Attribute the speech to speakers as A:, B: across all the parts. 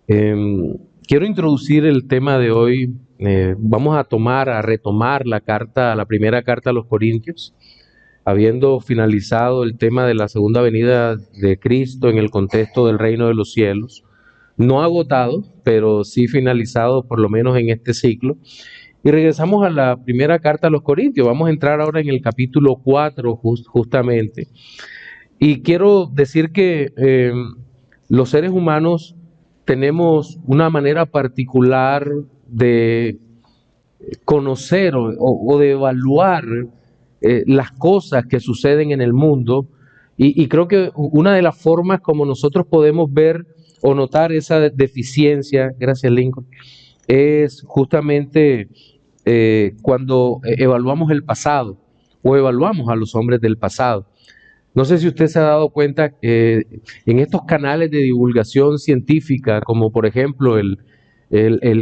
A: Quiero introducir el tema de hoy. Vamos a retomar la primera carta a los Corintios, habiendo finalizado el tema de la segunda venida de Cristo en el contexto del reino de los cielos. No agotado, pero sí finalizado por lo menos en este ciclo. Y regresamos a la primera carta a los Corintios. Vamos a entrar ahora en el capítulo 4 justamente. Y quiero decir que los seres humanos tenemos una manera particular de conocer o de evaluar las cosas que suceden en el mundo. Y creo que una de las formas como nosotros podemos ver o notar esa deficiencia, gracias Lincoln, es justamente cuando evaluamos el pasado o evaluamos a los hombres del pasado. No sé si usted se ha dado cuenta que en estos canales de divulgación científica, como por ejemplo el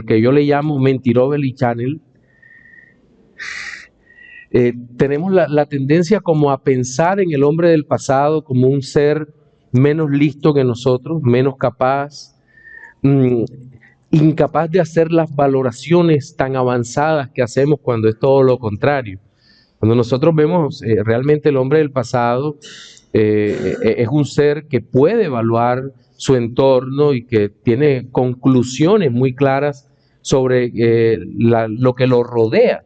A: que yo le llamo Mentirovely Channel, tenemos la tendencia como a pensar en el hombre del pasado como un ser menos listo que nosotros, menos capaz, incapaz de hacer las valoraciones tan avanzadas que hacemos cuando es todo lo contrario. Cuando nosotros vemos realmente el hombre del pasado, es un ser que puede evaluar su entorno y que tiene conclusiones muy claras sobre lo que lo rodea.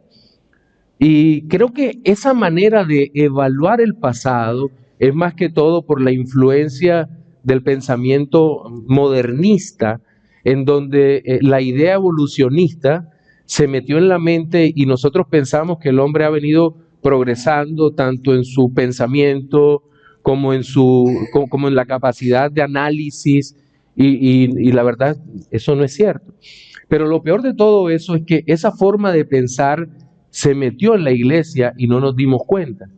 A: Y creo que esa manera de evaluar el pasado es más que todo por la influencia del pensamiento modernista, en donde la idea evolucionista se metió en la mente y nosotros pensamos que el hombre ha venido progresando tanto en su pensamiento como como en la capacidad de análisis y la verdad, eso no es cierto. Pero lo peor de todo eso es que esa forma de pensar se metió en la iglesia y no nos dimos cuenta.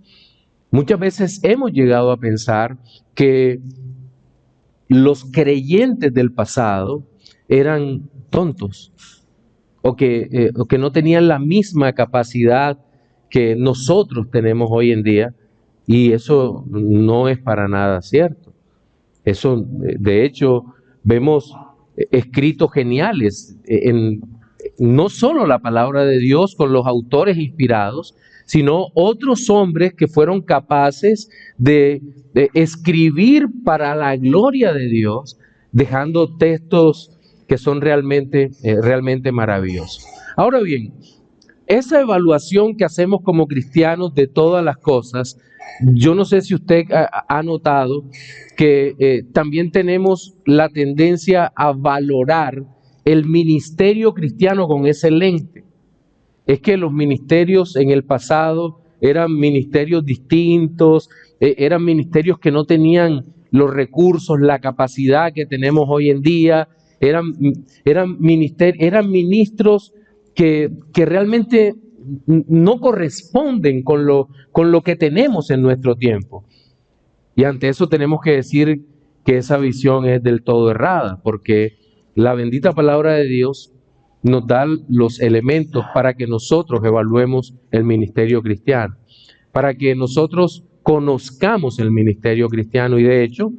A: Muchas veces hemos llegado a pensar que los creyentes del pasado eran tontos o que no tenían la misma capacidad que nosotros tenemos hoy en día, y eso no es para nada cierto. Eso, de hecho, vemos escritos geniales en no solo la palabra de Dios con los autores inspirados, sino otros hombres que fueron capaces de escribir para la gloria de Dios, dejando textos que son realmente maravillosos. Ahora bien, esa evaluación que hacemos como cristianos de todas las cosas, yo no sé si usted ha notado que también tenemos la tendencia a valorar el ministerio cristiano con ese lente. Es que los ministerios en el pasado eran ministerios distintos, eran ministerios que no tenían los recursos, la capacidad que tenemos hoy en día, eran ministros que realmente no corresponden con lo que tenemos en nuestro tiempo. Y ante eso tenemos que decir que esa visión es del todo errada, porque la bendita palabra de Dios nos da los elementos para que nosotros evaluemos el ministerio cristiano, para que nosotros conozcamos el ministerio cristiano. Y de hecho,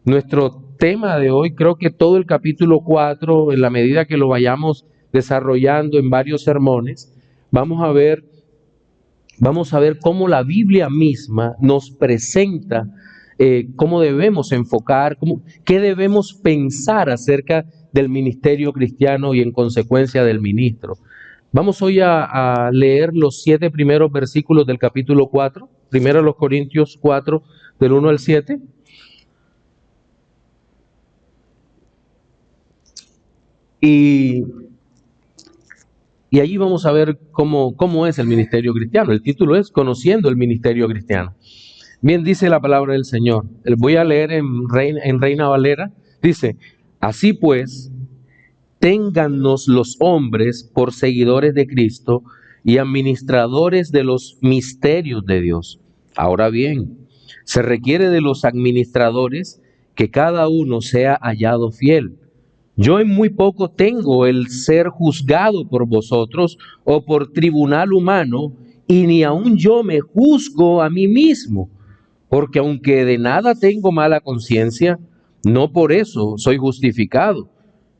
A: nuestro tema de hoy, creo que todo el capítulo 4, en la medida que lo vayamos desarrollando en varios sermones, vamos a ver cómo la Biblia misma nos presenta cómo debemos enfocar, qué debemos pensar acerca del ministerio cristiano y en consecuencia del ministro. Vamos hoy a leer los 7 primeros versículos del capítulo 4, primero los Corintios 4, del 1 al 7. Y allí vamos a ver cómo es el ministerio cristiano. El título es Conociendo el ministerio cristiano. Bien dice la palabra del Señor. Voy a leer en Reina Valera. Dice, así pues, téngannos los hombres por seguidores de Cristo y administradores de los misterios de Dios. Ahora bien, se requiere de los administradores que cada uno sea hallado fiel. Yo en muy poco tengo el ser juzgado por vosotros o por tribunal humano, y ni aun yo me juzgo a mí mismo, porque aunque de nada tengo mala conciencia, no por eso soy justificado.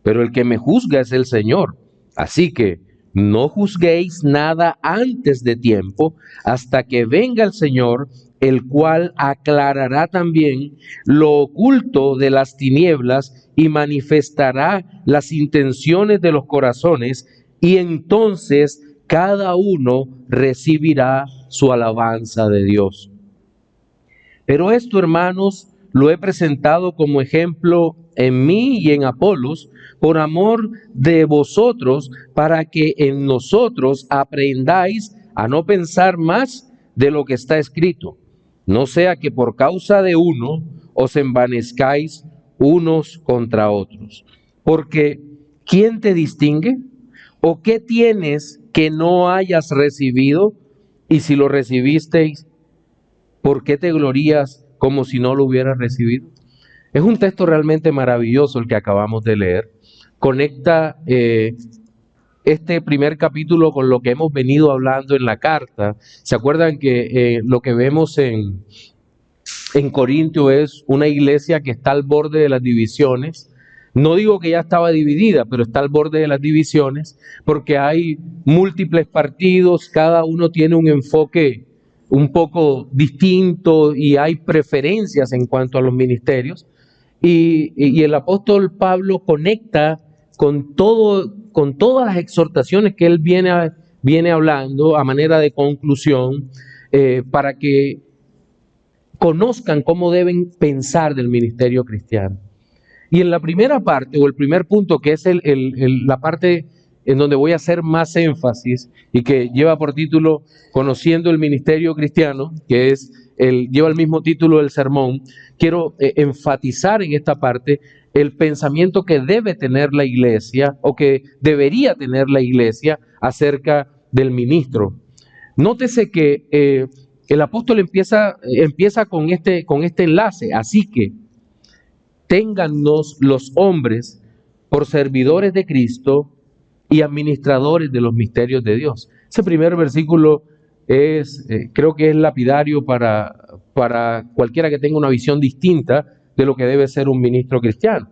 A: pero el que me juzga es el Señor. Así que no juzguéis nada antes de tiempo, hasta que venga el Señor, el cual aclarará también lo oculto de las tinieblas y manifestará las intenciones de los corazones, y entonces cada uno recibirá su alabanza de Dios. Pero esto, hermanos, lo he presentado como ejemplo en mí y en Apolos, por amor de vosotros, para que en nosotros aprendáis a no pensar más de lo que está escrito, no sea que por causa de uno os envanezcáis unos contra otros. Porque ¿quién te distingue? ¿O qué tienes que no hayas recibido? Y si lo recibisteis, ¿por qué te glorías como si no lo hubieras recibido? Es un texto realmente maravilloso el que acabamos de leer. Conecta este primer capítulo con lo que hemos venido hablando en la carta. ¿Se acuerdan que lo que vemos en Corintio es una iglesia que está al borde de las divisiones? No digo que ya estaba dividida, pero está al borde de las divisiones porque hay múltiples partidos, cada uno tiene un enfoque un poco distinto y hay preferencias en cuanto a los ministerios. Y el apóstol Pablo conecta con todas las exhortaciones que él viene hablando a manera de conclusión, para que conozcan cómo deben pensar del ministerio cristiano. Y en la primera parte, o el primer punto, que es la parte en donde voy a hacer más énfasis y que lleva por título Conociendo el ministerio cristiano, que lleva el mismo título del sermón, quiero enfatizar en esta parte el pensamiento que debe tener la iglesia o que debería tener la iglesia acerca del ministro. Nótese que el apóstol empieza con este enlace, así que téngannos los hombres por servidores de Cristo y administradores de los misterios de Dios. Ese primer versículo creo que es lapidario para cualquiera que tenga una visión distinta de lo que debe ser un ministro cristiano.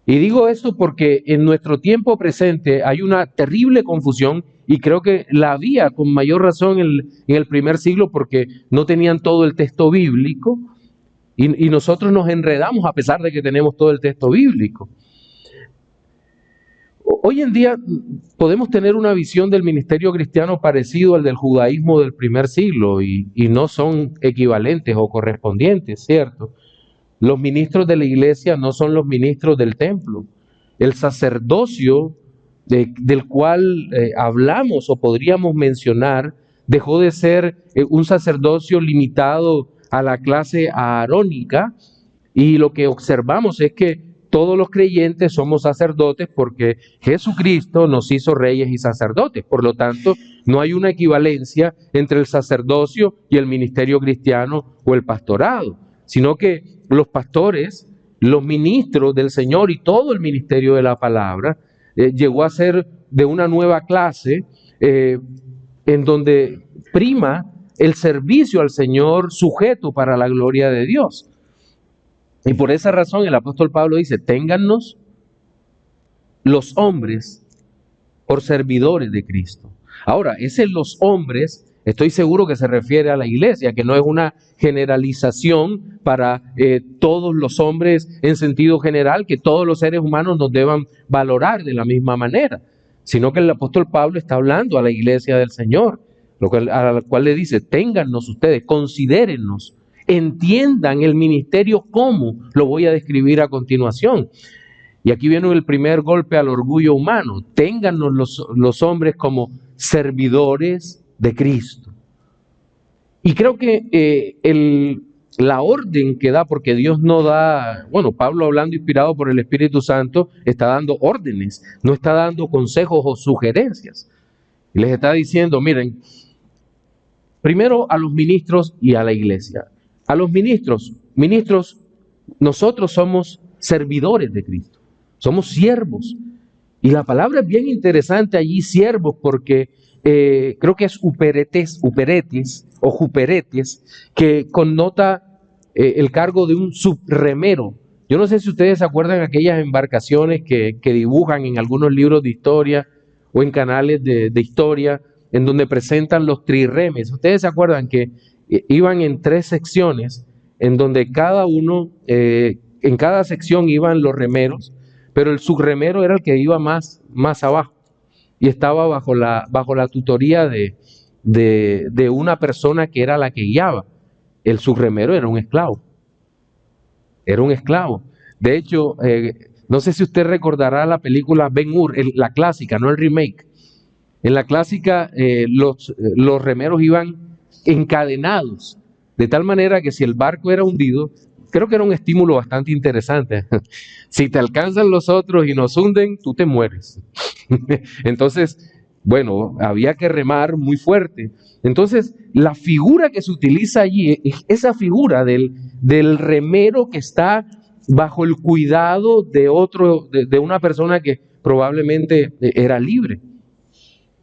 A: Y digo esto porque en nuestro tiempo presente hay una terrible confusión, y creo que la había con mayor razón en el primer siglo porque no tenían todo el texto bíblico, y nosotros nos enredamos a pesar de que tenemos todo el texto bíblico. Hoy en día podemos tener una visión del ministerio cristiano parecido al del judaísmo del primer siglo y no son equivalentes o correspondientes, ¿cierto? Los ministros de la iglesia no son los ministros del templo. El sacerdocio del cual hablamos o podríamos mencionar dejó de ser un sacerdocio limitado a la clase aarónica, y lo que observamos es que todos los creyentes somos sacerdotes porque Jesucristo nos hizo reyes y sacerdotes. Por lo tanto, no hay una equivalencia entre el sacerdocio y el ministerio cristiano o el pastorado, sino que los pastores, los ministros del Señor y todo el ministerio de la palabra llegó a ser de una nueva clase en donde prima el servicio al Señor sujeto para la gloria de Dios. Y por esa razón el apóstol Pablo dice, téngannos los hombres por servidores de Cristo. Ahora, ese los hombres, estoy seguro que se refiere a la iglesia, que no es una generalización para todos los hombres en sentido general, que todos los seres humanos nos deban valorar de la misma manera, sino que el apóstol Pablo está hablando a la iglesia del Señor, a la cual le dice, téngannos ustedes, considérennos, entiendan el ministerio como lo voy a describir a continuación. Y aquí viene el primer golpe al orgullo humano. Téngannos los hombres como servidores de Cristo. Y creo que la orden que da, porque Dios no da, bueno, Pablo hablando inspirado por el Espíritu Santo, está dando órdenes, no está dando consejos o sugerencias. Y les está diciendo, miren, primero a los ministros y a la iglesia. A los ministros, nosotros somos servidores de Cristo, somos siervos. Y la palabra es bien interesante allí, siervos, porque creo que es uperetes o juperetes, que connota el cargo de un subremero, Yo no sé si ustedes se acuerdan aquellas embarcaciones que dibujan en algunos libros de historia o en canales de historia, en donde presentan los trirremes. Ustedes se acuerdan que iban en 3 secciones, en donde cada uno, en cada sección iban los remeros, pero el subremero era el que iba más abajo y estaba bajo la tutoría de una persona que era la que guiaba. El subremero era un esclavo. Era un esclavo. De hecho, no sé si usted recordará la película Ben-Hur, la clásica, no el remake. En la clásica, los remeros iban encadenados, de tal manera que si el barco era hundido, creo que era un estímulo bastante interesante. Si te alcanzan los otros y nos hunden, tú te mueres. Entonces, bueno, había que remar muy fuerte. Entonces, la figura que se utiliza allí es esa figura del remero que está bajo el cuidado de una persona que probablemente era libre.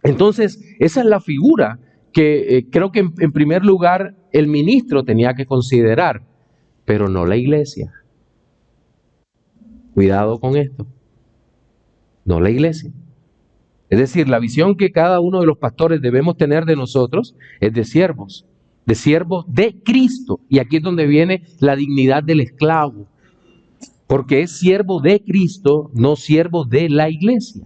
A: Entonces, esa es la figura que creo que en primer lugar el ministro tenía que considerar, pero no la iglesia. Cuidado con esto, no la iglesia. Es decir, la visión que cada uno de los pastores debemos tener de nosotros es de siervos de Cristo. Y aquí es donde viene la dignidad del esclavo, porque es siervo de Cristo, no siervo de la iglesia.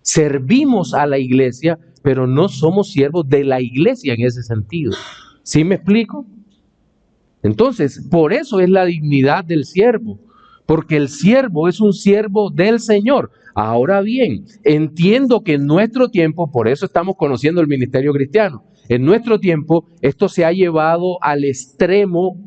A: Servimos a la iglesia, pero no somos siervos de la iglesia en ese sentido. ¿Sí me explico? Entonces, por eso es la dignidad del siervo, porque el siervo es un siervo del Señor. Ahora bien, entiendo que en nuestro tiempo, por eso estamos conociendo el ministerio cristiano, en nuestro tiempo esto se ha llevado al extremo,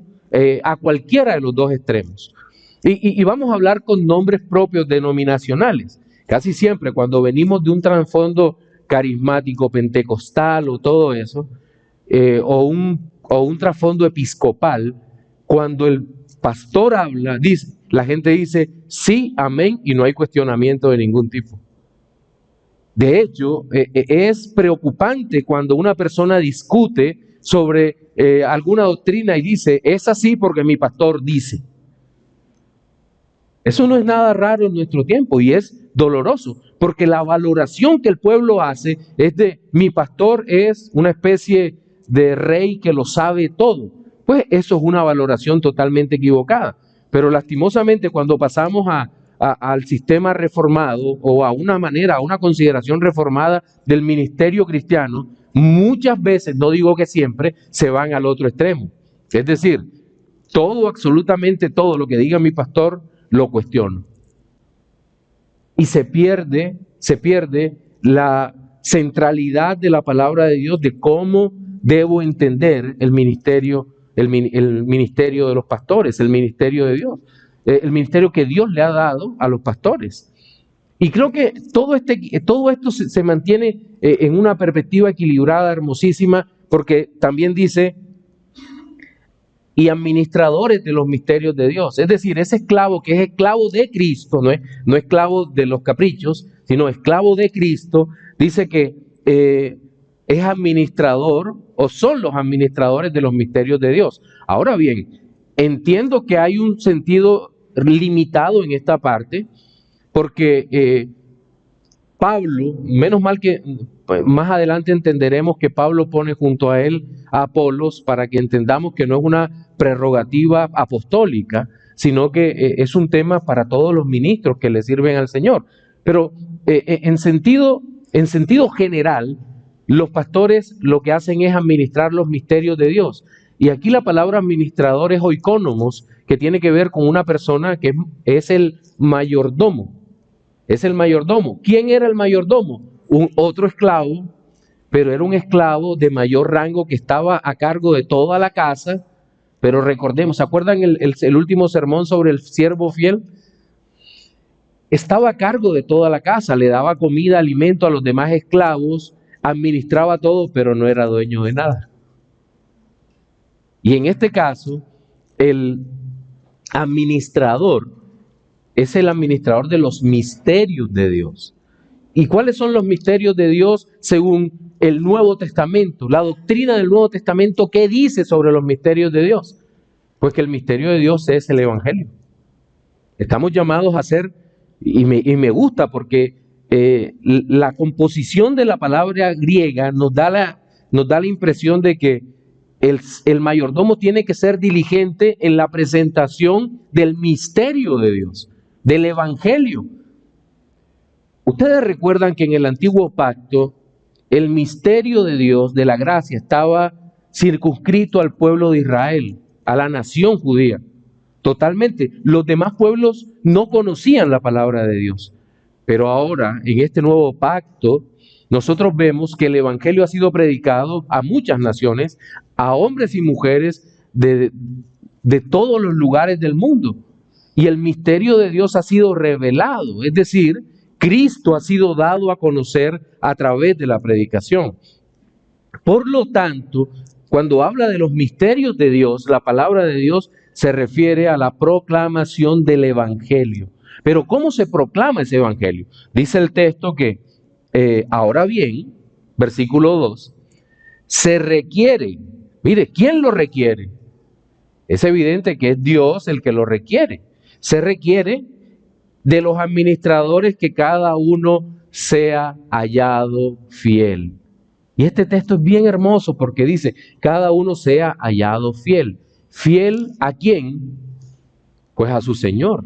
A: a cualquiera de los dos extremos. Y vamos a hablar con nombres propios denominacionales. Casi siempre cuando venimos de un trasfondo carismático, pentecostal o todo eso, o un trasfondo episcopal, cuando el pastor habla, la gente dice sí, amén, y no hay cuestionamiento de ningún tipo. De hecho, es preocupante cuando una persona discute sobre alguna doctrina y dice, es así porque mi pastor dice. Eso no es nada raro en nuestro tiempo y es doloroso, porque la valoración que el pueblo hace es de mi pastor es una especie de rey que lo sabe todo. Pues eso es una valoración totalmente equivocada. Pero lastimosamente cuando pasamos al sistema reformado o a una consideración reformada del ministerio cristiano, muchas veces, no digo que siempre, se van al otro extremo. Es decir, absolutamente todo lo que diga mi pastor, lo cuestiono. Y se pierde la centralidad de la palabra de Dios de cómo debo entender el ministerio de los pastores, el ministerio de Dios, el ministerio que Dios le ha dado a los pastores. Y creo que todo esto se mantiene en una perspectiva equilibrada, hermosísima, porque también dice y administradores de los misterios de Dios. Es decir, ese esclavo que es esclavo de Cristo, no esclavo de los caprichos, sino esclavo de Cristo, dice que es administrador o son los administradores de los misterios de Dios. Ahora bien, entiendo que hay un sentido limitado en esta parte, porque Pablo, menos mal que más adelante entenderemos que Pablo pone junto a él a Apolos para que entendamos que no es una prerrogativa apostólica, sino que es un tema para todos los ministros que le sirven al Señor. Pero en sentido general, los pastores lo que hacen es administrar los misterios de Dios. Y aquí la palabra administrador es oikónomos, que tiene que ver con una persona que es el mayordomo. Es el mayordomo. ¿Quién era el mayordomo? Otro esclavo, pero era un esclavo de mayor rango que estaba a cargo de toda la casa. Pero recordemos, ¿se acuerdan el último sermón sobre el siervo fiel? Estaba a cargo de toda la casa, le daba comida, alimento a los demás esclavos, administraba todo, pero no era dueño de nada. Y en este caso, el administrador es el administrador de los misterios de Dios. ¿Y cuáles son los misterios de Dios según el Nuevo Testamento? La doctrina del Nuevo Testamento, ¿qué dice sobre los misterios de Dios? Pues que el misterio de Dios es el Evangelio. Estamos llamados a ser, y me gusta porque la composición de la palabra griega nos da la impresión de que el mayordomo tiene que ser diligente en la presentación del misterio de Dios, del evangelio. Ustedes recuerdan que en el antiguo pacto el misterio de Dios, de la gracia, estaba circunscrito al pueblo de Israel, a la nación judía. Totalmente. Los demás pueblos no conocían la palabra de Dios. Pero ahora, en este nuevo pacto, nosotros vemos que el evangelio ha sido predicado a muchas naciones, a hombres y mujeres de todos los lugares del mundo. Y el misterio de Dios ha sido revelado, es decir, Cristo ha sido dado a conocer a través de la predicación. Por lo tanto, cuando habla de los misterios de Dios, la palabra de Dios se refiere a la proclamación del evangelio. Pero ¿cómo se proclama ese evangelio? Dice el texto que, ahora bien, versículo 2, se requiere. Mire, ¿quién lo requiere? Es evidente que es Dios el que lo requiere. Se requiere de los administradores que cada uno sea hallado fiel. Y este texto es bien hermoso porque dice, cada uno sea hallado fiel. ¿Fiel a quién? Pues a su Señor,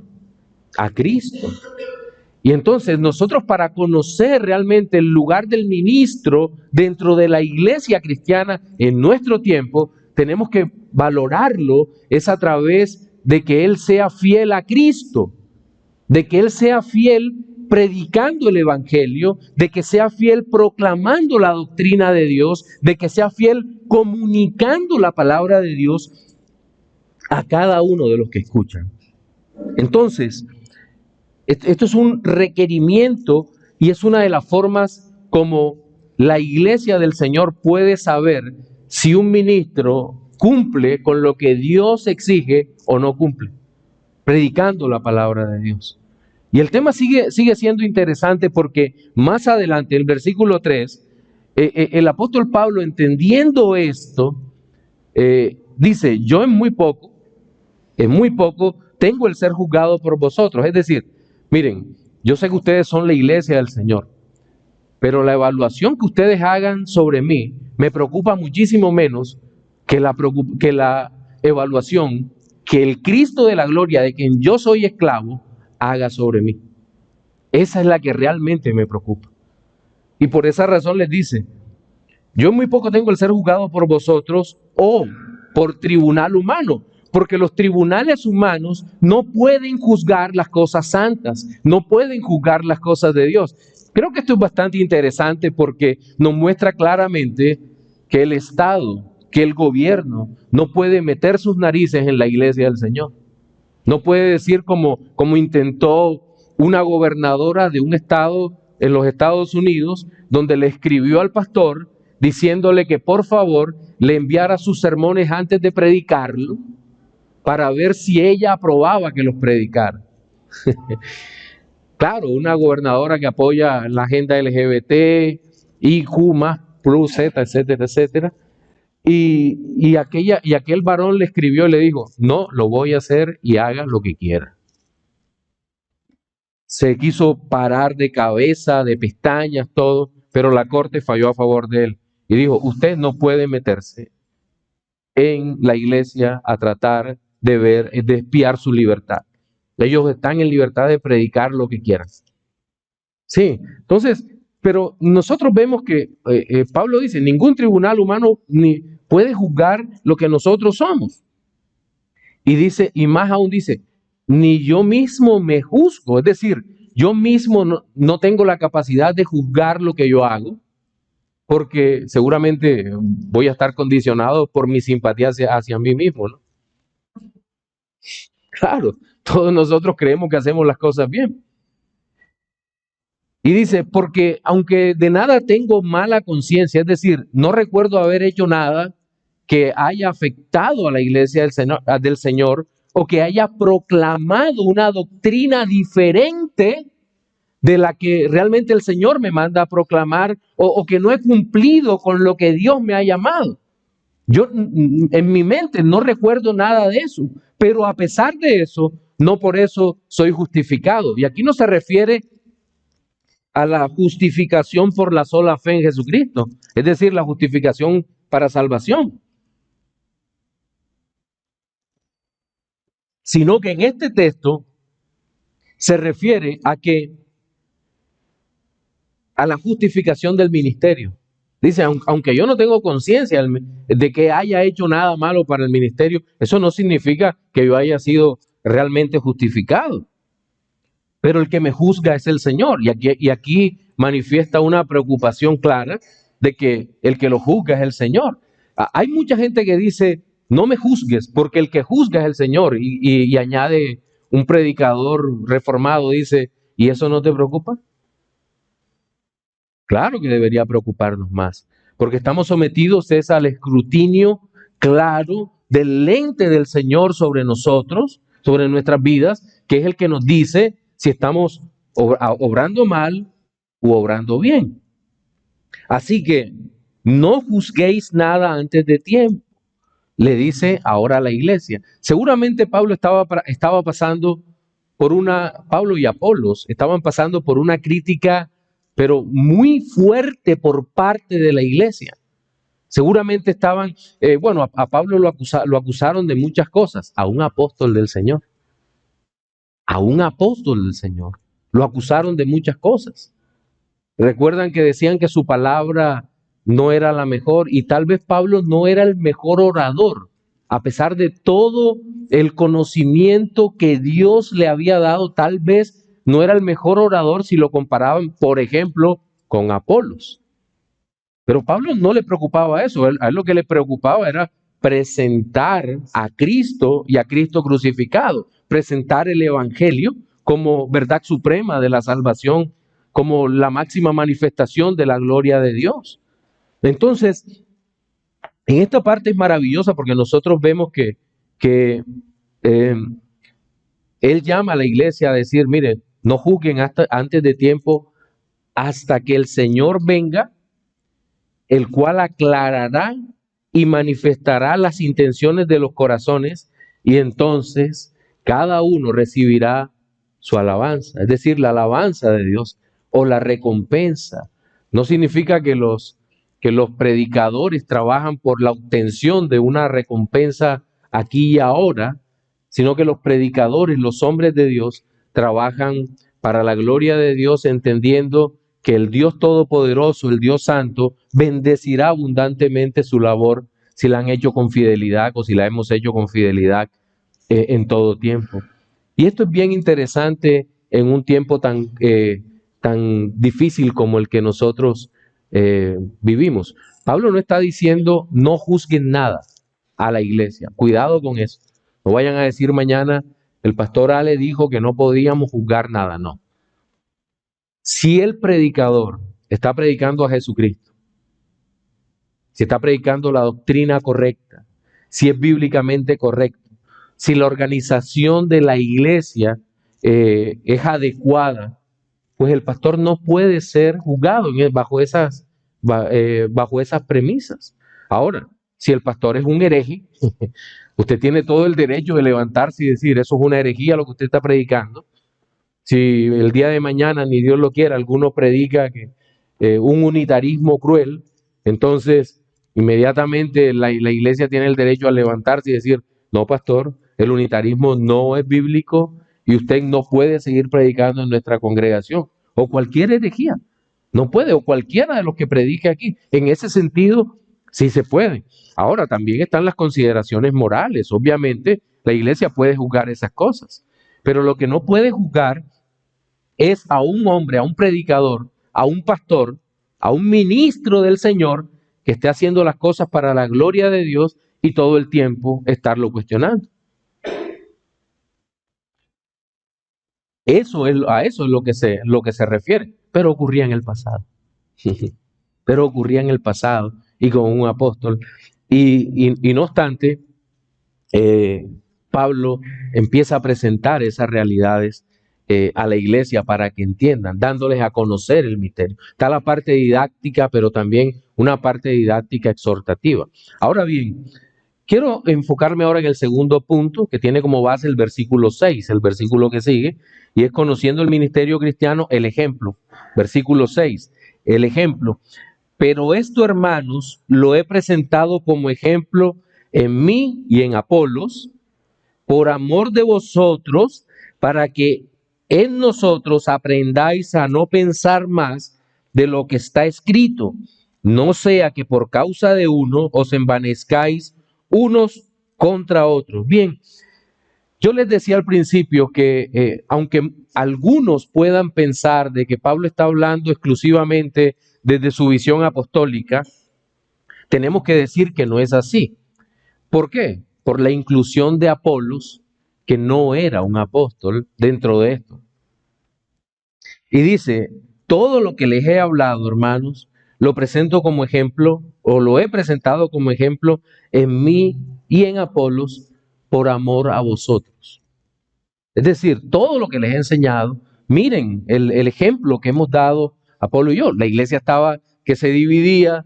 A: a Cristo. Y entonces nosotros, para conocer realmente el lugar del ministro dentro de la iglesia cristiana en nuestro tiempo, tenemos que valorarlo, es a través de que Él sea fiel a Cristo, de que Él sea fiel predicando el evangelio, de que sea fiel proclamando la doctrina de Dios, de que sea fiel comunicando la palabra de Dios a cada uno de los que escuchan. Entonces, esto es un requerimiento y es una de las formas como la iglesia del Señor puede saber si un ministro cumple con lo que Dios exige o no cumple, predicando la palabra de Dios. Y el tema sigue siendo interesante porque más adelante, en el versículo 3, el apóstol Pablo, entendiendo esto, dice, yo en muy poco tengo el ser juzgado por vosotros. Es decir, miren, yo sé que ustedes son la iglesia del Señor, pero la evaluación que ustedes hagan sobre mí me preocupa muchísimo menos que la evaluación que el Cristo de la gloria, de quien yo soy esclavo, haga sobre mí. Esa es la que realmente me preocupa. Y por esa razón les dice, yo muy poco tengo el ser juzgado por vosotros o por tribunal humano, porque los tribunales humanos no pueden juzgar las cosas santas, no pueden juzgar las cosas de Dios. Creo que esto es bastante interesante porque nos muestra claramente que el Estado, que el gobierno no puede meter sus narices en la iglesia del Señor. No puede decir como intentó una gobernadora de un estado en los Estados Unidos, donde le escribió al pastor diciéndole que por favor le enviara sus sermones antes de predicarlo para ver si ella aprobaba que los predicara. Claro, una gobernadora que apoya la agenda LGBT, IQ+, plus, Z, etcétera, etcétera. Y aquel varón le escribió y le dijo, no, lo voy a hacer y haga lo que quiera. Se quiso parar de cabeza, de pestañas, todo, pero la corte falló a favor de él. Y dijo, usted no puede meterse en la iglesia a tratar de espiar su libertad. Ellos están en libertad de predicar lo que quieran. Sí, entonces, pero nosotros vemos que Pablo dice, ningún tribunal humano ni puede juzgar lo que nosotros somos. Y dice, y más aún dice, ni yo mismo me juzgo. Es decir, yo mismo no tengo la capacidad de juzgar lo que yo hago, porque seguramente voy a estar condicionado por mi simpatía hacia mí mismo, ¿no? Claro, todos nosotros creemos que hacemos las cosas bien. Y dice, porque aunque de nada tengo mala conciencia, es decir, no recuerdo haber hecho nada que haya afectado a la iglesia del Señor o que haya proclamado una doctrina diferente de la que realmente el Señor me manda a proclamar o que no he cumplido con lo que Dios me ha llamado. Yo en mi mente no recuerdo nada de eso, pero a pesar de eso, no por eso soy justificado. Y aquí no se refiere a la justificación por la sola fe en Jesucristo, es decir, la justificación para salvación, sino que en este texto se refiere a la justificación del ministerio. Dice, aunque yo no tengo conciencia de que haya hecho nada malo para el ministerio, eso no significa que yo haya sido realmente justificado. Pero el que me juzga es el Señor. Y aquí manifiesta una preocupación clara de que el que lo juzga es el Señor. Hay mucha gente que dice, no me juzgues, porque el que juzga es el Señor. Y añade un predicador reformado, dice, ¿y eso no te preocupa? Claro que debería preocuparnos más, porque estamos sometidos al escrutinio claro del lente del Señor sobre nosotros, sobre nuestras vidas, que es el que nos dice si estamos obrando mal u obrando bien. Así que no juzguéis nada antes de tiempo, le dice ahora a la iglesia. Seguramente Pablo estaba pasando Pablo y Apolos estaban pasando por una crítica pero muy fuerte por parte de la iglesia. Seguramente estaban, a Pablo lo acusaron de muchas cosas, a un apóstol del Señor. A un apóstol del Señor. Lo acusaron de muchas cosas. Recuerdan que decían que su palabra no era la mejor y tal vez Pablo no era el mejor orador, a pesar de todo el conocimiento que Dios le había dado, tal vez no era el mejor orador si lo comparaban, por ejemplo, con Apolos. Pero Pablo no le preocupaba eso, a él lo que le preocupaba era presentar a Cristo y a Cristo crucificado, presentar el Evangelio como verdad suprema de la salvación, como la máxima manifestación de la gloria de Dios. Entonces, en esta parte es maravillosa porque nosotros vemos que él llama a la iglesia a decir, mire, no juzguen antes de tiempo hasta que el Señor venga, el cual aclarará y manifestará las intenciones de los corazones y entonces cada uno recibirá su alabanza, es decir, la alabanza de Dios o la recompensa. No significa que los predicadores trabajan por la obtención de una recompensa aquí y ahora, sino que los predicadores, los hombres de Dios, trabajan para la gloria de Dios, entendiendo que el Dios Todopoderoso, el Dios Santo, bendecirá abundantemente su labor si la han hecho con fidelidad o si la hemos hecho con fidelidad en todo tiempo. Y esto es bien interesante en un tiempo tan difícil como el que nosotros vivimos. Pablo no está diciendo no juzguen nada a la iglesia. Cuidado con eso. No vayan a decir mañana, el pastor Ale dijo que no podíamos juzgar nada. No. Si el predicador está predicando a Jesucristo, si está predicando la doctrina correcta, si es bíblicamente correcto, si la organización de la iglesia es adecuada, pues el pastor no puede ser juzgado bajo esas premisas. Ahora, si el pastor es un hereje, usted tiene todo el derecho de levantarse y decir, eso es una herejía lo que usted está predicando. Si el día de mañana, ni Dios lo quiera, alguno predica que un unitarismo cruel, entonces inmediatamente la iglesia tiene el derecho a levantarse y decir, no, pastor, el unitarismo no es bíblico y usted no puede seguir predicando en nuestra congregación. O cualquier herejía, no puede, o cualquiera de los que predique aquí. En ese sentido, sí se puede. Ahora, también están las consideraciones morales. Obviamente, la iglesia puede juzgar esas cosas, pero lo que no puede juzgar es a un hombre, a un predicador, a un pastor, a un ministro del Señor que esté haciendo las cosas para la gloria de Dios y todo el tiempo estarlo cuestionando. A eso es lo que se refiere, pero ocurría en el pasado. Pero ocurría en el pasado y con un apóstol. Y no obstante, Pablo empieza a presentar esas realidades a la iglesia para que entiendan, dándoles a conocer el misterio. Está la parte didáctica, pero también una parte didáctica exhortativa. Ahora bien, Quiero enfocarme ahora en el segundo punto, que tiene como base el versículo 6, el versículo que sigue, y es conociendo el ministerio cristiano, el ejemplo. Versículo 6, el ejemplo. Pero esto, hermanos, lo he presentado como ejemplo en mí y en Apolos, por amor de vosotros, para que en nosotros aprendáis a no pensar más de lo que está escrito, no sea que por causa de uno os envanezcáis unos contra otros. Bien, yo les decía al principio que aunque algunos puedan pensar de que Pablo está hablando exclusivamente desde su visión apostólica, tenemos que decir que no es así. ¿Por qué? Por la inclusión de Apolos, que no era un apóstol dentro de esto. Y dice, todo lo que les he hablado, hermanos, lo presento como ejemplo, o lo he presentado como ejemplo en mí y en Apolos por amor a vosotros. Es decir, todo lo que les he enseñado, miren el ejemplo que hemos dado Apolo y yo. La iglesia estaba que se dividía,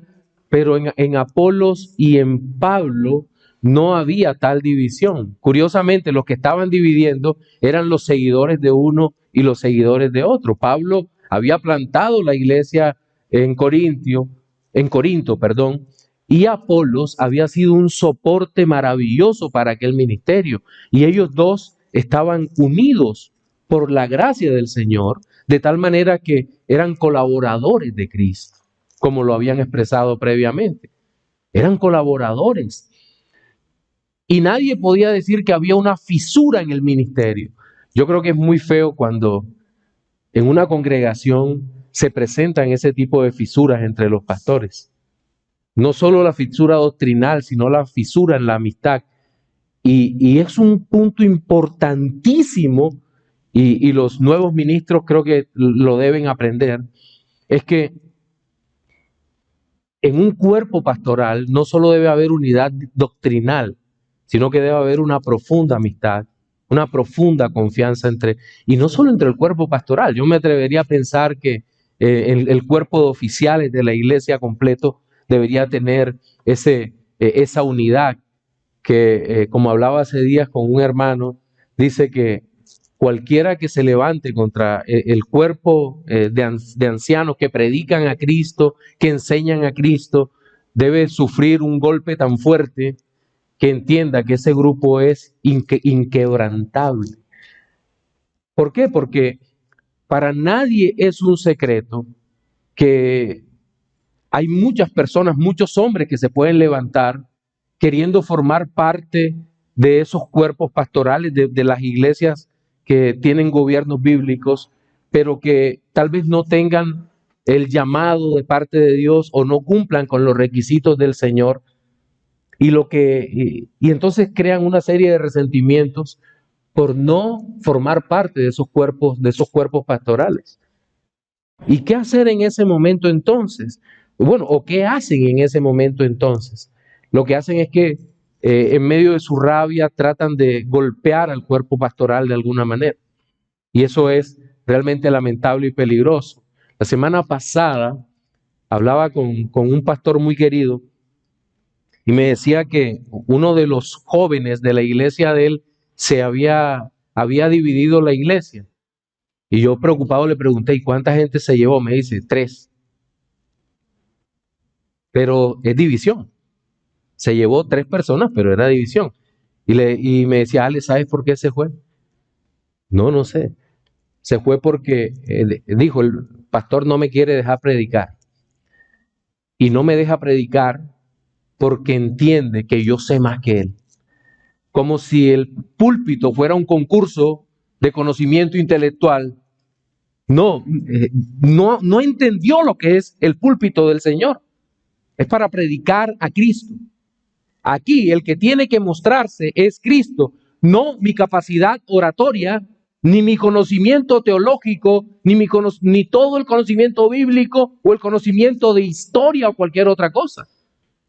A: pero en Apolos y en Pablo no había tal división. Curiosamente, los que estaban dividiendo eran los seguidores de uno y los seguidores de otro. Pablo había plantado la iglesia en Corinto, perdón, y Apolos había sido un soporte maravilloso para aquel ministerio. Y ellos dos estaban unidos por la gracia del Señor, de tal manera que eran colaboradores de Cristo, como lo habían expresado previamente. Eran colaboradores. Y nadie podía decir que había una fisura en el ministerio. Yo creo que es muy feo cuando en una congregación se presentan ese tipo de fisuras entre los pastores. No solo la fisura doctrinal, sino la fisura en la amistad. Y es un punto importantísimo, y los nuevos ministros creo que lo deben aprender, es que en un cuerpo pastoral no solo debe haber unidad doctrinal, sino que debe haber una profunda amistad, una profunda confianza y no solo entre el cuerpo pastoral. Yo me atrevería a pensar que el cuerpo de oficiales de la iglesia completo debería tener esa unidad que, como hablaba hace días con un hermano, dice que cualquiera que se levante contra el cuerpo de ancianos que predican a Cristo, que enseñan a Cristo, debe sufrir un golpe tan fuerte que entienda que ese grupo es inquebrantable. ¿Por qué? Porque para nadie es un secreto que hay muchas personas, muchos hombres que se pueden levantar queriendo formar parte de esos cuerpos pastorales, de las iglesias que tienen gobiernos bíblicos, pero que tal vez no tengan el llamado de parte de Dios o no cumplan con los requisitos del Señor. Y entonces crean una serie de resentimientos por no formar parte de esos cuerpos pastorales. ¿Y qué hacer en ese momento entonces? Bueno, ¿o qué hacen en ese momento entonces? Lo que hacen es que en medio de su rabia tratan de golpear al cuerpo pastoral de alguna manera. Y eso es realmente lamentable y peligroso. La semana pasada hablaba con un pastor muy querido y me decía que uno de los jóvenes de la iglesia de él había dividido la iglesia. Y yo preocupado le pregunté, ¿y cuánta gente se llevó? Me dice, 3. Pero es división. Se llevó 3 personas, pero era división. Y me decía, Ale, ¿sabes por qué se fue? No, no sé. Se fue porque dijo, el pastor no me quiere dejar predicar. Y no me deja predicar porque entiende que yo sé más que él. Como si el púlpito fuera un concurso de conocimiento intelectual. No, no entendió lo que es el púlpito del Señor. Es para predicar a Cristo. Aquí el que tiene que mostrarse es Cristo, no mi capacidad oratoria, ni mi conocimiento teológico, ni todo el conocimiento bíblico o el conocimiento de historia o cualquier otra cosa.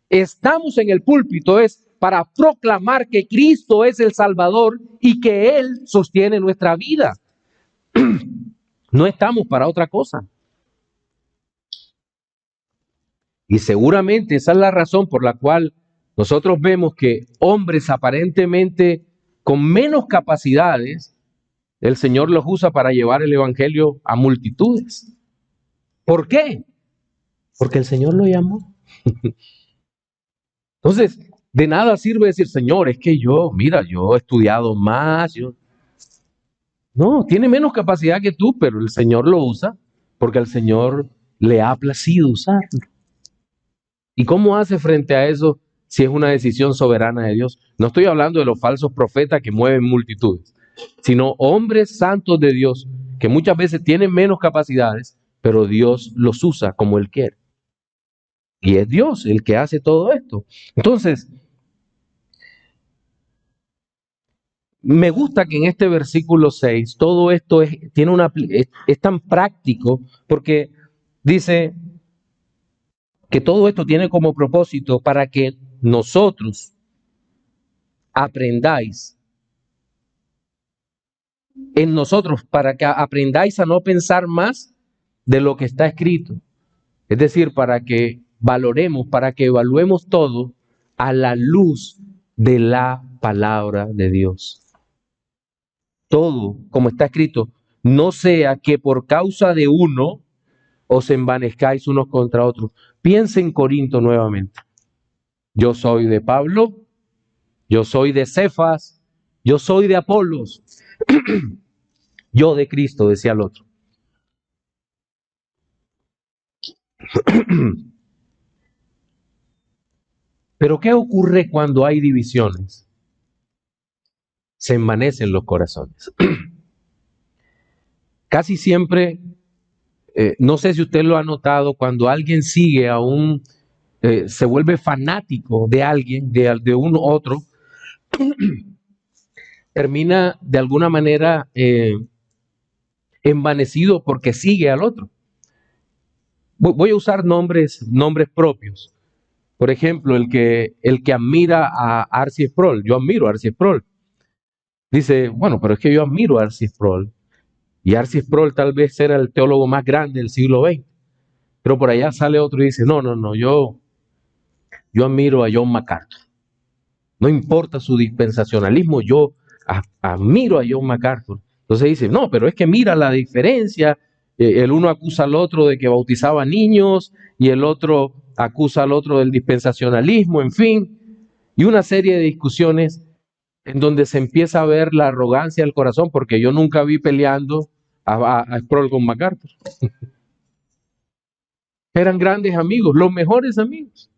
A: Estamos en el púlpito es para proclamar que Cristo es el Salvador y que Él sostiene nuestra vida. No estamos para otra cosa. Y seguramente esa es la razón por la cual nosotros vemos que hombres aparentemente con menos capacidades, el Señor los usa para llevar el evangelio a multitudes. ¿Por qué? Porque el Señor lo llamó. Entonces, de nada sirve decir, Señor, es que mira, yo he estudiado más. No, tiene menos capacidad que tú, pero el Señor lo usa porque al Señor le ha placido usarlo. ¿Y cómo hace frente a eso si es una decisión soberana de Dios? No estoy hablando de los falsos profetas que mueven multitudes, sino hombres santos de Dios que muchas veces tienen menos capacidades, pero Dios los usa como Él quiere. Y es Dios el que hace todo esto. Entonces, me gusta que en este versículo 6 todo esto es tan práctico porque dice que todo esto tiene como propósito para que nosotros aprendáis en nosotros, para que aprendáis a no pensar más de lo que está escrito. Es decir, para que valoremos, para que evaluemos todo a la luz de la palabra de Dios. Todo, como está escrito, no sea que por causa de uno os envanezcáis unos contra otros. Piensa en Corinto nuevamente. Yo soy de Pablo, yo soy de Cefas, yo soy de Apolos, yo de Cristo, decía el otro. Pero ¿qué ocurre cuando hay divisiones? Se envanecen los corazones. Casi siempre, no sé si usted lo ha notado, cuando alguien sigue a se vuelve fanático de alguien, de un otro, termina de alguna manera envanecido porque sigue al otro. Voy a usar nombres propios. Por ejemplo, el que admira a Arcis Sproul. Yo admiro a Arcis Sproul. Dice, bueno, pero es que yo admiro a Arcis Sproul. Y Arcis Sproul tal vez era el teólogo más grande del siglo XX. Pero por allá sale otro y dice, no, yo admiro a John MacArthur. No importa su dispensacionalismo, yo admiro a John MacArthur. Entonces dice, no, pero es que mira la diferencia. El uno acusa al otro de que bautizaba niños y el otro acusa al otro del dispensacionalismo, en fin. Y una serie de discusiones en donde se empieza a ver la arrogancia del corazón, porque yo nunca vi peleando a Sproul con MacArthur. Eran grandes amigos, los mejores amigos.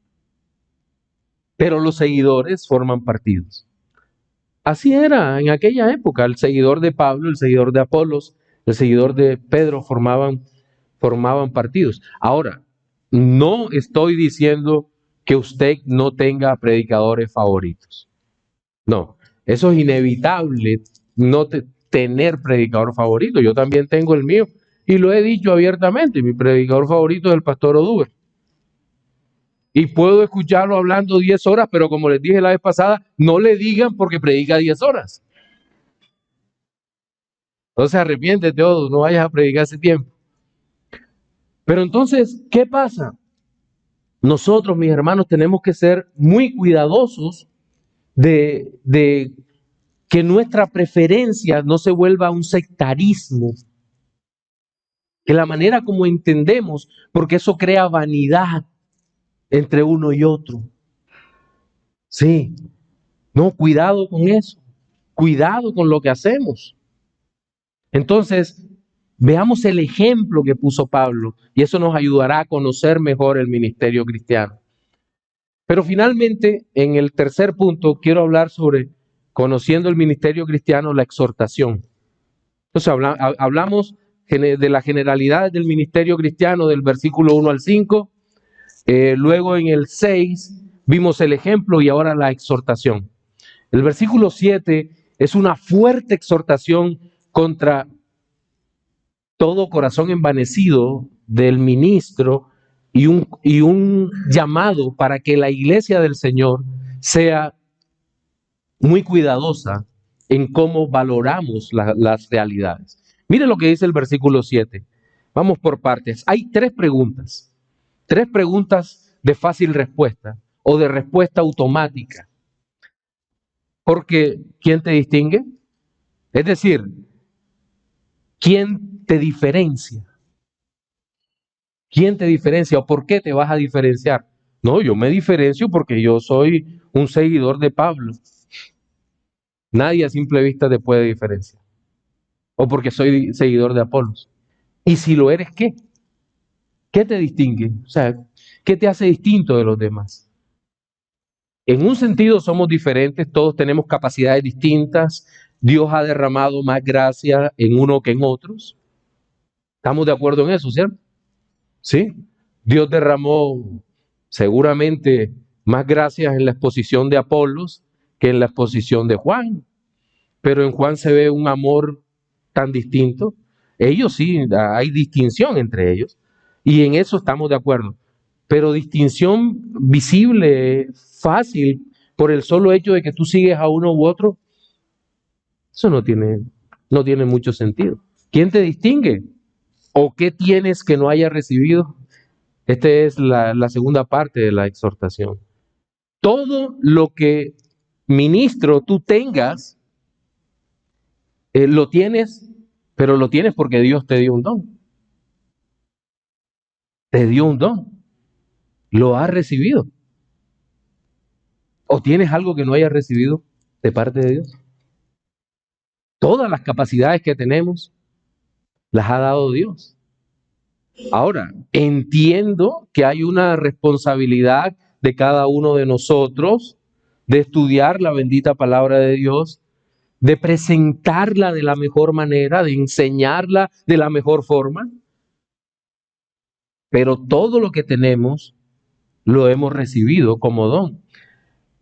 A: Pero los seguidores forman partidos. Así era en aquella época. El seguidor de Pablo, el seguidor de Apolos, el seguidor de Pedro formaban partidos. Ahora, no estoy diciendo que usted no tenga predicadores favoritos. No, eso es inevitable, no tener predicador favorito. Yo también tengo el mío y lo he dicho abiertamente. Mi predicador favorito es el pastor Oduber. Y puedo escucharlo hablando 10 horas, pero como les dije la vez pasada, no le digan porque predica 10 horas. Entonces arrepiéntete, Odu, no vayas a predicar ese tiempo. Pero entonces, ¿qué pasa? Nosotros, mis hermanos, tenemos que ser muy cuidadosos de que nuestra preferencia no se vuelva un sectarismo. Que la manera como entendemos, porque eso crea vanidad entre uno y otro. Sí, no, cuidado con eso. Cuidado con lo que hacemos. Entonces, veamos el ejemplo que puso Pablo y eso nos ayudará a conocer mejor el ministerio cristiano. Pero finalmente, en el tercer punto, quiero hablar sobre conociendo el ministerio cristiano, la exhortación. Entonces, hablamos de la generalidad del ministerio cristiano del versículo 1 al 5. Luego en el 6 vimos el ejemplo y ahora la exhortación. El versículo 7 es una fuerte exhortación contra todo corazón envanecido del ministro y un llamado para que la iglesia del Señor sea muy cuidadosa en cómo valoramos las realidades. Mire lo que dice el versículo 7. Vamos por partes. Hay tres preguntas de fácil respuesta o de respuesta automática. Porque ¿quién te distingue? Es decir, ¿quién te diferencia? ¿Quién te diferencia o por qué te vas a diferenciar? No, yo me diferencio porque yo soy un seguidor de Pablo. Nadie a simple vista te puede diferenciar. O porque soy seguidor de Apolos. Y si lo eres, ¿qué? ¿Qué te distingue? O sea, ¿qué te hace distinto de los demás? En un sentido somos diferentes, todos tenemos capacidades distintas. Dios ha derramado más gracia en uno que en otros. ¿Estamos de acuerdo en eso, cierto? Sí. Dios derramó seguramente más gracias en la exposición de Apolos que en la exposición de Juan. Pero en Juan se ve un amor tan distinto. Ellos sí, hay distinción entre ellos. Y en eso estamos de acuerdo. Pero distinción visible, fácil, por el solo hecho de que tú sigues a uno u otro, eso no tiene mucho sentido. ¿Quién te distingue? ¿O qué tienes que no hayas recibido? Esta es la segunda parte de la exhortación. Todo lo que, ministro, tú tengas, lo tienes, pero lo tienes porque Dios te dio un don. Te dio un don. Lo has recibido. ¿O tienes algo que no hayas recibido de parte de Dios? Todas las capacidades que tenemos las ha dado Dios. Ahora, entiendo que hay una responsabilidad de cada uno de nosotros de estudiar la bendita palabra de Dios, de presentarla de la mejor manera, de enseñarla de la mejor forma. Pero todo lo que tenemos lo hemos recibido como don.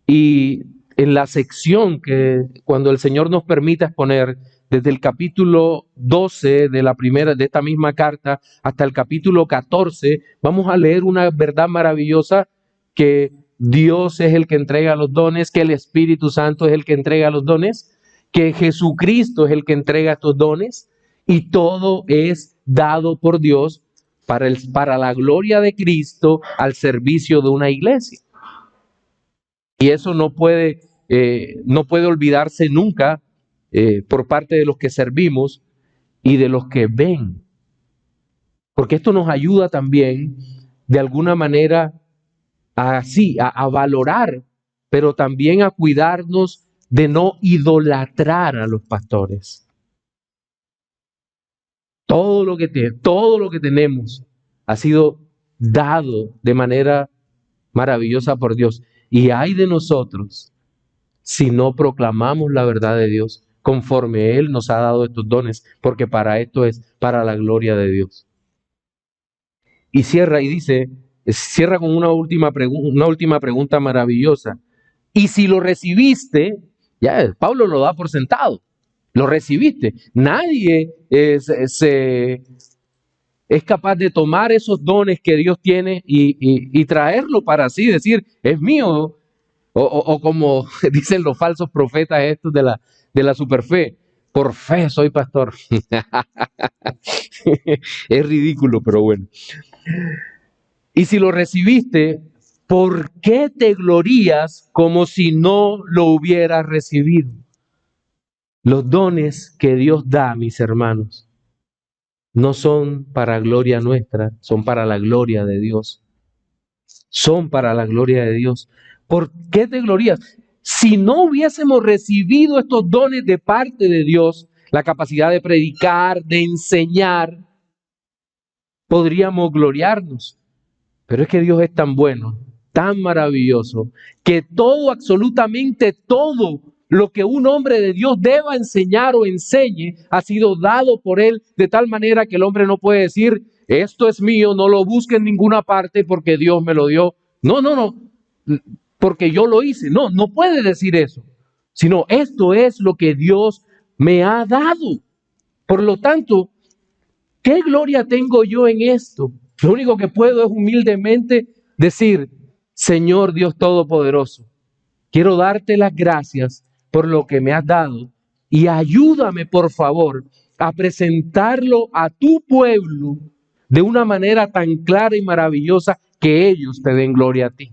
A: Y en la sección que cuando el Señor nos permita exponer desde el capítulo 12 de esta misma carta hasta el capítulo 14, vamos a leer una verdad maravillosa, que Dios es el que entrega los dones, que el Espíritu Santo es el que entrega los dones, que Jesucristo es el que entrega estos dones, y todo es dado por Dios para la gloria de Cristo, al servicio de una iglesia. Y eso no puede olvidarse nunca por parte de los que servimos y de los que ven. Porque esto nos ayuda también de alguna manera a valorar, pero también a cuidarnos de no idolatrar a los pastores. Todo lo que tenemos ha sido dado de manera maravillosa por Dios. Y hay de nosotros si no proclamamos la verdad de Dios conforme Él nos ha dado estos dones, porque para esto es para la gloria de Dios. Y cierra con una última pregunta maravillosa. Y si lo recibiste, ya Pablo lo da por sentado, lo recibiste. Nadie es capaz de tomar esos dones que Dios tiene y traerlo para sí, decir, es mío. O como dicen los falsos profetas estos de la superfe, por fe soy pastor. Es ridículo, pero bueno. Y si lo recibiste, ¿por qué te glorías como si no lo hubieras recibido? Los dones que Dios da, mis hermanos, no son para gloria nuestra, son para la gloria de Dios. Son para la gloria de Dios. ¿Por qué te glorías? Si no hubiésemos recibido estos dones de parte de Dios, la capacidad de predicar, de enseñar, podríamos gloriarnos. Pero es que Dios es tan bueno, tan maravilloso, que todo, absolutamente todo lo que un hombre de Dios deba enseñar o enseñe ha sido dado por Él, de tal manera que el hombre no puede decir, esto es mío, no lo busque en ninguna parte porque Dios me lo dio. No, porque yo lo hice. No puede decir eso, sino esto es lo que Dios me ha dado. Por lo tanto, ¿qué gloria tengo yo en esto? Lo único que puedo es humildemente decir, Señor Dios Todopoderoso, quiero darte las gracias por lo que me has dado y ayúdame, por favor, a presentarlo a tu pueblo de una manera tan clara y maravillosa que ellos te den gloria a ti.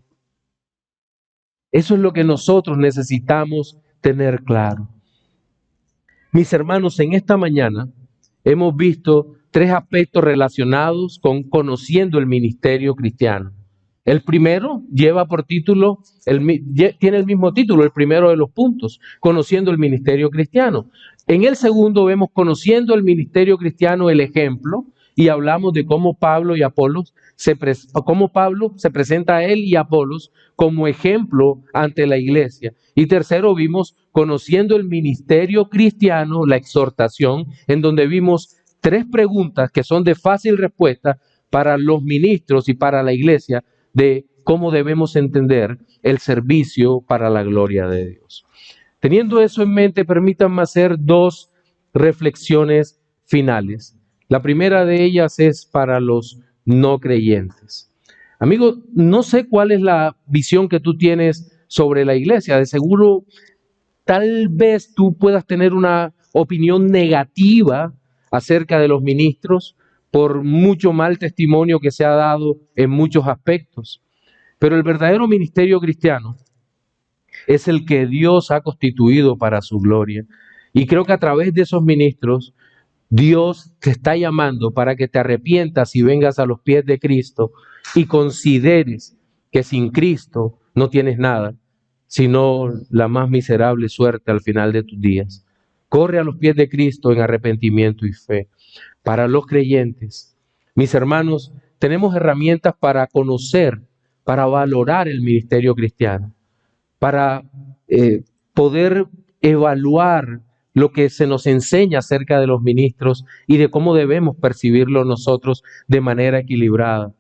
A: Eso es lo que nosotros necesitamos tener claro. Mis hermanos, en esta mañana hemos visto 3 aspectos relacionados con conociendo el ministerio cristiano. El primero lleva por título, tiene el mismo título, el primero de los puntos, conociendo el ministerio cristiano. En el segundo vemos conociendo el ministerio cristiano, el ejemplo, y hablamos de cómo Pablo se presenta a él y a Apolos como ejemplo ante la iglesia. Y tercero vimos conociendo el ministerio cristiano, la exhortación, en donde vimos 3 preguntas que son de fácil respuesta para los ministros y para la iglesia de cómo debemos entender el servicio para la gloria de Dios. Teniendo eso en mente, permítanme hacer 2 reflexiones finales. La primera de ellas es para los no creyentes. Amigo, no sé cuál es la visión que tú tienes sobre la iglesia. De seguro, tal vez tú puedas tener una opinión negativa acerca de los ministros por mucho mal testimonio que se ha dado en muchos aspectos. Pero el verdadero ministerio cristiano es el que Dios ha constituido para su gloria. Y creo que a través de esos ministros, Dios te está llamando para que te arrepientas y vengas a los pies de Cristo y consideres que sin Cristo no tienes nada, sino la más miserable suerte al final de tus días. Corre a los pies de Cristo en arrepentimiento y fe. Para los creyentes, mis hermanos, tenemos herramientas para conocer, para valorar el ministerio cristiano, para poder evaluar lo que se nos enseña acerca de los ministros y de cómo debemos percibirlo nosotros de manera equilibrada,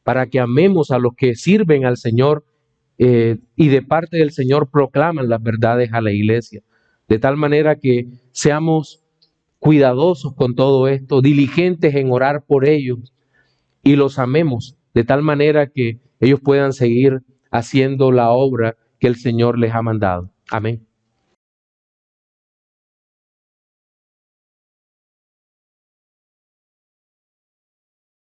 A: para que amemos a los que sirven al Señor y de parte del Señor proclaman las verdades a la iglesia, de tal manera que seamos cuidadosos con todo esto, diligentes en orar por ellos y los amemos, de tal manera que ellos puedan seguir haciendo la obra que el Señor les ha mandado. Amén.